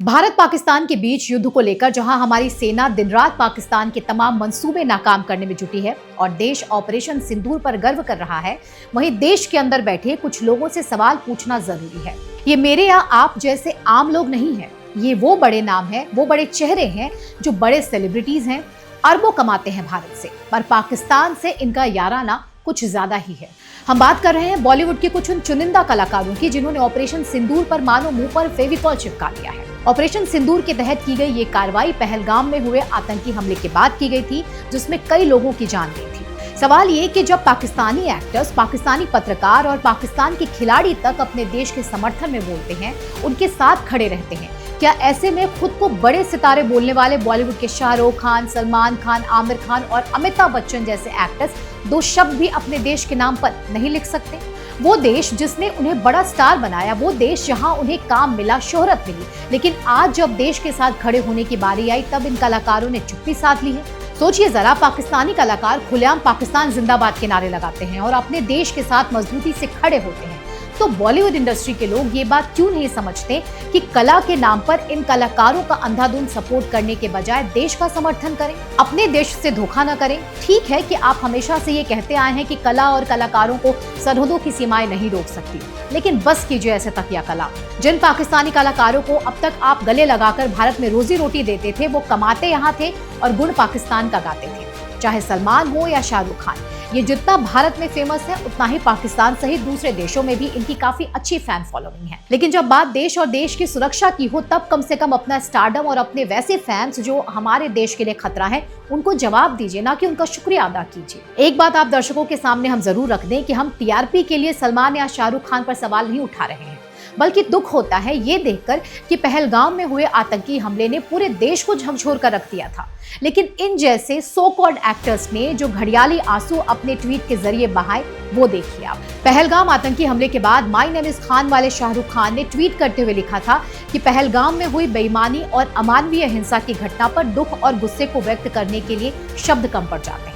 भारत पाकिस्तान के बीच युद्ध को लेकर जहां हमारी सेना दिन रात पाकिस्तान के तमाम मंसूबे नाकाम करने में जुटी है और देश ऑपरेशन सिंदूर पर गर्व कर रहा है, वहीं देश के अंदर बैठे कुछ लोगों से सवाल पूछना जरूरी है। ये मेरे या आप जैसे आम लोग नहीं है, ये वो बड़े नाम है, वो बड़े चेहरे हैं जो बड़े सेलिब्रिटीज हैं, अरबों कमाते हैं भारत से, पर पाकिस्तान से इनका याराना कुछ ज्यादा ही है। हम बात कर रहे हैं बॉलीवुड के कुछ उन चुनिंदा कलाकारों की जिन्होंने ऑपरेशन सिंदूर पर मानो मुंह पर फेविकॉल चिपका लिया है। ऑपरेशन सिंदूर के तहत की गई ये कार्रवाई पहलगाम में हुए आतंकी हमले के बाद की गई थी, जिसमें कई लोगों की जान गई थी। सवाल ये कि जब पाकिस्तानी एक्टर्स, पाकिस्तानी पत्रकार और पाकिस्तान के खिलाड़ी तक अपने देश के समर्थन में बोलते हैं, उनके साथ खड़े रहते हैं, क्या ऐसे में खुद को बड़े सितारे बोलने वाले बॉलीवुड के शाहरुख खान, सलमान खान, आमिर खान और अमिताभ बच्चन जैसे एक्टर्स दो शब्द भी अपने देश के नाम पर नहीं लिख सकते? वो देश जिसने उन्हें बड़ा स्टार बनाया, वो देश जहां उन्हें काम मिला, शोहरत मिली, लेकिन आज जब देश के साथ खड़े होने की बारी आई तब इन कलाकारों ने चुप्पी साध ली है। सोचिए जरा, पाकिस्तानी कलाकार खुलेआम पाकिस्तान जिंदाबाद के नारे लगाते हैं और अपने देश के साथ मजबूती से खड़े होते हैं, तो बॉलीवुड इंडस्ट्री के लोग ये बात क्यों नहीं समझते कि कला के नाम पर इन कलाकारों का अंधाधुंध सपोर्ट करने के बजाय देश का समर्थन करें, अपने देश से धोखा न करें। ठीक है कि आप हमेशा से ये कहते आए हैं कि कला और कलाकारों को सरहदों की सीमाएं नहीं रोक सकती, लेकिन बस कीजिए ऐसे तकिया कला। जिन पाकिस्तानी कलाकारों को अब तक आप गले लगाकर भारत में रोजी रोटी देते थे, वो कमाते यहाँ थे और गुण पाकिस्तान का गाते थे, चाहे सलमान हो या शाहरुख खान। ये जितना भारत में फेमस है, उतना ही पाकिस्तान सहित दूसरे देशों में भी इनकी काफी अच्छी फैन फॉलोइंग है। लेकिन जब बात देश और देश की सुरक्षा की हो, तब कम से कम अपना स्टारडम और अपने वैसे फैंस जो हमारे देश के लिए खतरा है, उनको जवाब दीजिए, ना कि उनका शुक्रिया अदा कीजिए। एक बात आप दर्शकों के सामने हम जरूर रख दें कि हम टीआरपी के लिए सलमान या शाहरुख खान पर सवाल नहीं उठा रहे हैं, बल्कि दुख होता है ये देखकर कि पहलगाम में हुए आतंकी हमले ने पूरे देश को झकझोर कर रख दिया था, लेकिन इन जैसे सो कॉल्ड एक्टर्स ने जो घड़ियाली आंसू अपने ट्वीट के जरिए बहाए, वो देखिए आप। पहलगाम आतंकी हमले के बाद माय नेम इज खान वाले शाहरुख खान ने ट्वीट करते हुए लिखा था कि पहलगाम में हुई बेईमानी और अमानवीय हिंसा की घटना पर दुख और गुस्से को व्यक्त करने के लिए शब्द कम पड़ जाते हैं।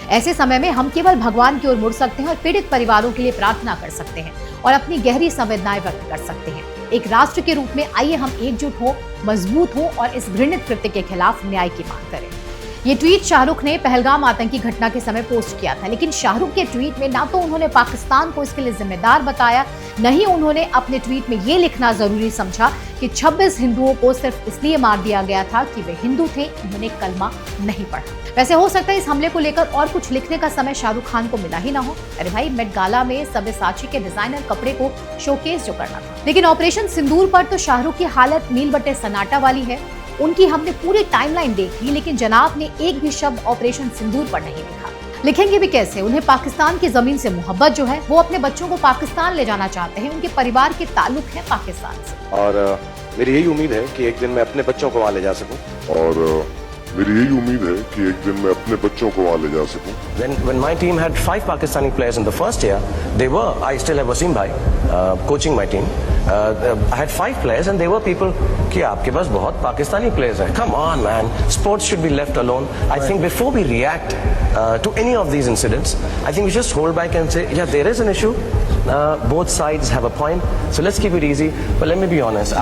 ऐसे समय में हम केवल भगवान की ओर मुड़ सकते हैं और पीड़ित परिवारों के लिए प्रार्थना कर सकते हैं और अपनी गहरी संवेदनाएं व्यक्त कर सकते हैं। एक राष्ट्र के रूप में आइए हम एकजुट हो, मजबूत हो और इस घृणित कृत्य के खिलाफ न्याय की मांग करें। ये ट्वीट शाहरुख ने पहलगाम आतंकी घटना के समय पोस्ट किया था, लेकिन शाहरुख के ट्वीट में ना तो उन्होंने पाकिस्तान को इसके लिए जिम्मेदार बताया, न ही उन्होंने अपने ट्वीट में ये लिखना जरूरी समझा कि 26 हिंदुओं को सिर्फ इसलिए मार दिया गया था कि वे हिंदू थे, उन्होंने कलमा नहीं पढ़ा। वैसे हो सकता है इस हमले को लेकर और कुछ लिखने का समय शाहरुख खान को मिला ही ना हो। अरे भाई, मेट गाला में सब्यसाची के डिजाइनर कपड़े को शोकेस जो करना था। लेकिन ऑपरेशन सिंदूर पर तो शाहरुख की हालत नील बट्टे सन्नाटा वाली है। उनकी हमने पूरी टाइमलाइन देख ली, लेकिन जनाब ने एक भी शब्द ऑपरेशन सिंदूर पर नहीं लिखा। लिखेंगे भी कैसे? उन्हें पाकिस्तान की जमीन से मोहब्बत जो है, वो अपने बच्चों को पाकिस्तान ले जाना चाहते हैं, उनके परिवार के ताल्लुक है पाकिस्तान से। और मेरी यही उम्मीद है कि एक दिन मैं अपने बच्चों को वहाँ ले जा सकूं। और मेरी यही उम्मीद है कि एक दिन मैं अपने बच्चों को वहाँ ले जा सकूं। When my team had 5 Pakistani players in the first year, I still have Wasim bhai coaching my team. I had 5 players and they were people कि आपके पास बहुत पाकिस्तानी players हैं. Come on man, sports should be left alone. I think before we react to any of these incidents, I think we just hold back and say, yeah, there is an issue. Both sides have a point, so let's keep it easy. But let me be honest,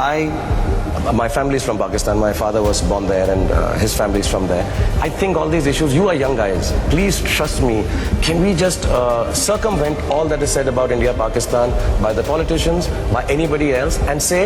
my family is from Pakistan. My father was born there and his family is from there. I think all these issues, you are young guys, please trust me. Can we just circumvent all that is said about India, Pakistan by the politicians, by anybody else and say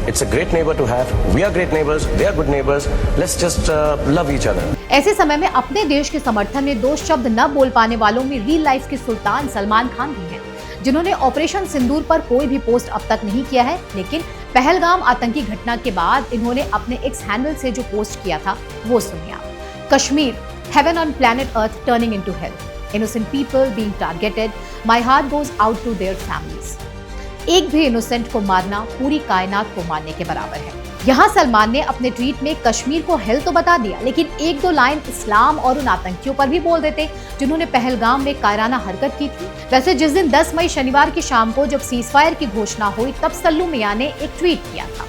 it's a great neighbor to have. We are great neighbors, they are good neighbors. Let's just love each other. ऐसे समय में अपने देश के समर्थन में दो शब्द न बोल पाने वालों में रियल लाइफ के सुल्तान सलमान खान भी हैं, जिन्होंने ऑपरेशन सिंदूर पर कोई भी पोस्ट अब तक नहीं किया है, लेकिन पहलगाम आतंकी घटना के बाद इन्होंने अपने एक्स हैंडल से जो पोस्ट किया था वो सुनिए आप। Kashmir, heaven on planet earth turning into hell, innocent people being targeted, my heart goes out to their families. एक भी इनोसेंट को मारना पूरी कायनात को मारने के बराबर है। यहाँ सलमान ने अपने ट्वीट में कश्मीर को हेल तो बता दिया, लेकिन एक दो लाइन इस्लाम और उन आतंकियों पर भी बोल देते जिन्होंने पहलगाम में कायराना हरकत की थी। वैसे जिस दिन 10 मई शनिवार की शाम को जब सीजफायर की घोषणा हुई, तब सल्लू मियां ने एक ट्वीट किया था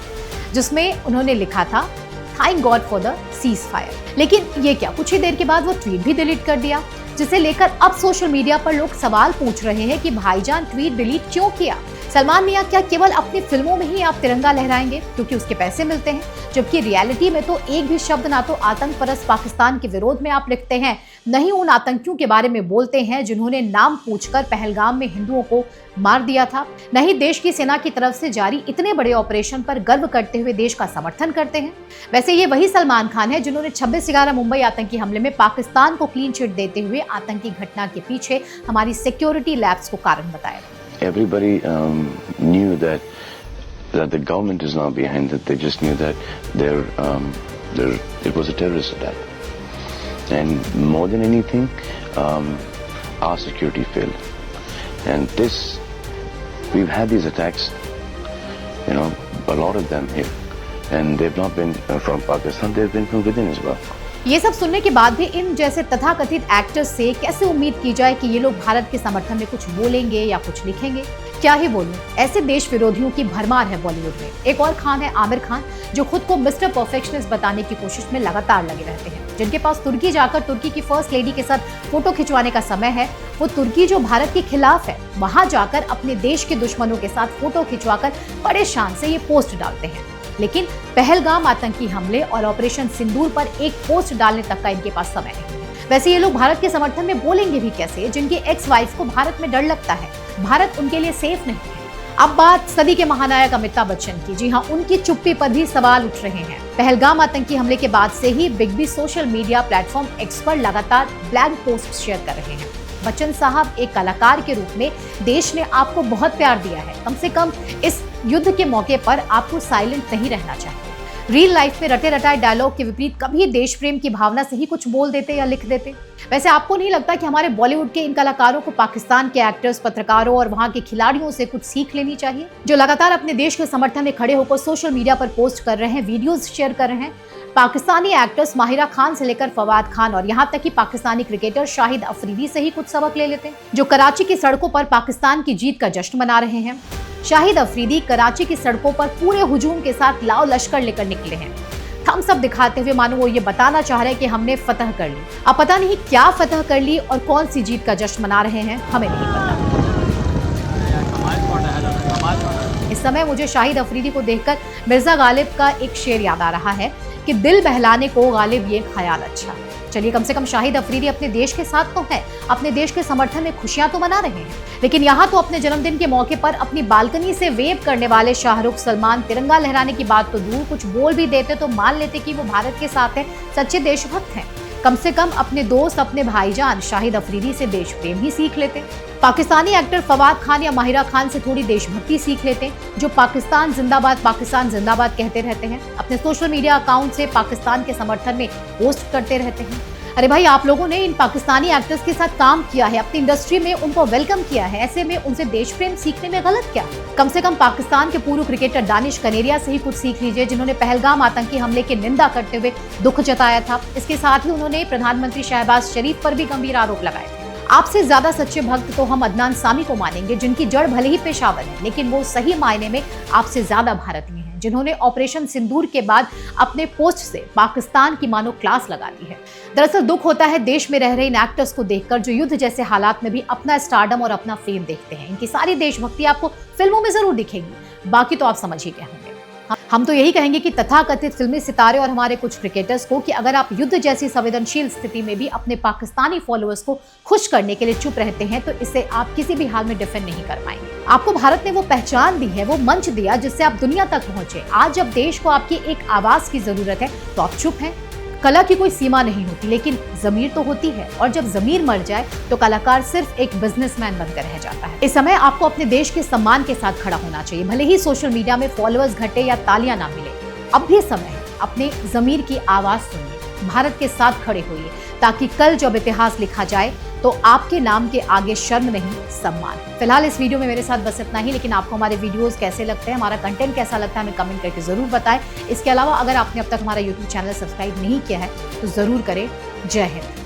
जिसमें उन्होंने लिखा था thank God for the ceasefire. लेकिन ये क्या, कुछ ही देर के बाद वो ट्वीट भी डिलीट कर दिया, जिसे लेकर अब सोशल मीडिया पर लोग सवाल पूछ रहे हैं कि भाईजान ट्वीट डिलीट क्यों किया। सलमान मियां, क्या केवल अपनी फिल्मों में ही आप तिरंगा लहराएंगे क्योंकि उसके पैसे मिलते हैं, जबकि रियलिटी में तो एक भी शब्द ना तो आतंक परस्त पाकिस्तान के विरोध में आप लिखते हैं, न ही उन आतंकियों के बारे में बोलते हैं जिन्होंने नाम पूछकर पहलगाम में हिंदुओं को मार दिया था, न ही देश की सेना की तरफ से जारी इतने बड़े ऑपरेशन पर गर्व करते हुए देश का समर्थन करते हैं। वैसे ये वही सलमान खान है जिन्होंने 26/11 मुंबई आतंकी हमले में पाकिस्तान को क्लीन चिट देते हुए आतंकी घटना के पीछे हमारी सिक्योरिटी लैब्स को कारण बताया। Everybody knew that the government is now behind it. They just knew that it was a terrorist attack, and more than anything, our security failed. And we've had these attacks, a lot of them here, and they've not been from Pakistan. They've been from within as well. ये सब सुनने के बाद भी इन जैसे तथाकथित actors से कैसे उम्मीद की जाए कि ये लोग भारत के समर्थन में कुछ बोलेंगे या कुछ लिखेंगे? क्या ही बोलूं, ऐसे देश विरोधियों की भरमार है बॉलीवुड में। एक और खान है आमिर खान, जो खुद को मिस्टर परफेक्शनिस्ट बताने की कोशिश में लगातार लगे रहते हैं, जिनके पास तुर्की जाकर तुर्की की फर्स्ट लेडी के साथ फोटो खिंचवाने का समय है। वो तुर्की जो भारत के खिलाफ है, वहां जाकर अपने देश के दुश्मनों के साथ फोटो खिंचवाकर बड़े शान से ये पोस्ट डालते हैं। लेकिन पहलगाम आतंकी हमले और ऑपरेशन सिंदूर पर एक पोस्ट डालने तक का इनके पास समय नहीं है। वैसे ये लोग भारत के समर्थन में बोलेंगे भी कैसे, जिनकी एक्स वाइफ को भारत में डर लगता है, भारत उनके लिए सेफ नहीं है। अब बात सदी के महानायक अमिताभ बच्चन की। जी हाँ, उनकी चुप्पी पर भी सवाल उठ रहे हैं। पहलगाम आतंकी हमले के बाद से ही big B social media platform X पर लगातार ब्लैंक पोस्ट शेयर कर रहे हैं। बच्चन साहब, एक कलाकार के रूप में देश ने आपको बहुत प्यार दिया है, कम से कम इस युद्ध के मौके पर आपको साइलेंट नहीं रहना चाहिए। रियल लाइफ में रटे रटाए डायलॉग के विपरीत कभी देश प्रेम की भावना से ही कुछ बोल देते या लिख देते। वैसे आपको नहीं लगता कि हमारे बॉलीवुड के इन कलाकारों को पाकिस्तान के एक्टर्स, पत्रकारों और वहां के खिलाड़ियों से कुछ सीख लेनी चाहिए, जो लगातार अपने देश के समर्थन में खड़े होकर सोशल मीडिया पर पोस्ट कर रहे हैं, वीडियोज शेयर कर रहे हैं। पाकिस्तानी एक्टर्स माहिरा खान से लेकर फवाद खान और यहाँ तक कि पाकिस्तानी क्रिकेटर शाहिद अफरीदी से ही कुछ सबक ले लेते हैं, जो कराची की सड़कों पर पाकिस्तान की जीत का जश्न मना रहे हैं। शाहिद अफरीदी कराची की सड़कों पर पूरे हुजूम के साथ लाओ लश्कर लेकर निकले हैं, थम्स अप दिखाते हुए, मानो वो ये बताना चाह रहे हैं कि हमने फतह कर ली। अब पता नहीं क्या फतह कर ली और कौन सी जीत का जश्न मना रहे हैं, हमें नहीं पता। इस समय मुझे शाहिद अफरीदी को देखकर मिर्जा गालिब का एक शेर याद आ रहा है कि दिल बहलाने को गालिब ये ख्याल अच्छा। चलिए, कम से कम शाहिद अफरीदी अपने देश के साथ तो है, अपने देश के समर्थन में खुशियां तो मना रहे हैं, लेकिन यहाँ तो अपने जन्मदिन के मौके पर अपनी बालकनी से वेव करने वाले शाहरुख, सलमान तिरंगा लहराने की बात तो दूर, कुछ बोल भी देते तो मान लेते कि वो भारत के साथ है, सच्चे देशभक्त हैं। कम से कम अपने दोस्त, अपने भाईजान शाहिद अफरीदी से देश प्रेम ही सीख लेते। पाकिस्तानी एक्टर फवाद खान या माहिरा खान से थोड़ी देशभक्ति सीख लेते, जो पाकिस्तान जिंदाबाद कहते रहते हैं, अपने सोशल मीडिया अकाउंट से पाकिस्तान के समर्थन में पोस्ट करते रहते हैं। अरे भाई, आप लोगों ने इन पाकिस्तानी एक्टर्स के साथ काम किया है, अपनी इंडस्ट्री में उनको वेलकम किया है, ऐसे में उनसे देश प्रेम सीखने में गलत क्या? कम से कम पाकिस्तान के पूर्व क्रिकेटर दानिश कनेरिया से ही कुछ सीख लीजिए, जिन्होंने पहलगाम आतंकी हमले की निंदा करते हुए दुख जताया था। इसके साथ ही उन्होंने प्रधानमंत्री शहबाज शरीफ पर भी गंभीर आरोप लगाए थे। आपसे ज्यादा सच्चे भक्त तो हम अदनान सामी को मानेंगे, जिनकी जड़ भले ही पेशावर है, लेकिन वो सही मायने में आपसे ज्यादा भारतीय हैं, जिन्होंने ऑपरेशन सिंदूर के बाद अपने पोस्ट से पाकिस्तान की मानो क्लास लगा दी है। दरअसल दुख होता है देश में रह रहे इन एक्टर्स को देखकर, जो युद्ध जैसे हालात में भी अपना स्टारडम और अपना फेम देखते हैं। इनकी सारी देशभक्ति आपको फिल्मों में जरूर दिखेगी, बाकी तो आप समझ ही गए होंगे। हम तो यही कहेंगे कि तथाकथित फिल्मी सितारे और हमारे कुछ क्रिकेटर्स को कि अगर आप युद्ध जैसी संवेदनशील स्थिति में भी अपने पाकिस्तानी फॉलोअर्स को खुश करने के लिए चुप रहते हैं, तो इसे आप किसी भी हाल में डिफेंड नहीं कर पाएंगे। आपको भारत ने वो पहचान दी है, वो मंच दिया जिससे आप दुनिया तक पहुंचे। आज जब देश को आपकी एक आवाज की जरूरत है तो आप चुप हैं। कला की कोई सीमा नहीं होती, लेकिन जमीर तो होती है, और जब जमीर मर जाए तो कलाकार सिर्फ एक बिजनेसमैन बनकर रह जाता है। इस समय आपको अपने देश के सम्मान के साथ खड़ा होना चाहिए, भले ही सोशल मीडिया में फॉलोअर्स घटे या तालियां ना मिले। अब भी समय है, अपने जमीर की आवाज सुनिए, भारत के साथ खड़े होइए, ताकि कल जब इतिहास लिखा जाए तो आपके नाम के आगे शर्म नहीं, सम्मान। फिलहाल इस वीडियो में मेरे साथ बस इतना ही, लेकिन आपको हमारे वीडियोस कैसे लगते हैं, हमारा कंटेंट कैसा लगता है, हमें कमेंट करके जरूर बताएं। इसके अलावा अगर आपने अब तक हमारा यूट्यूब चैनल सब्सक्राइब नहीं किया है तो जरूर करें। जय हिंद।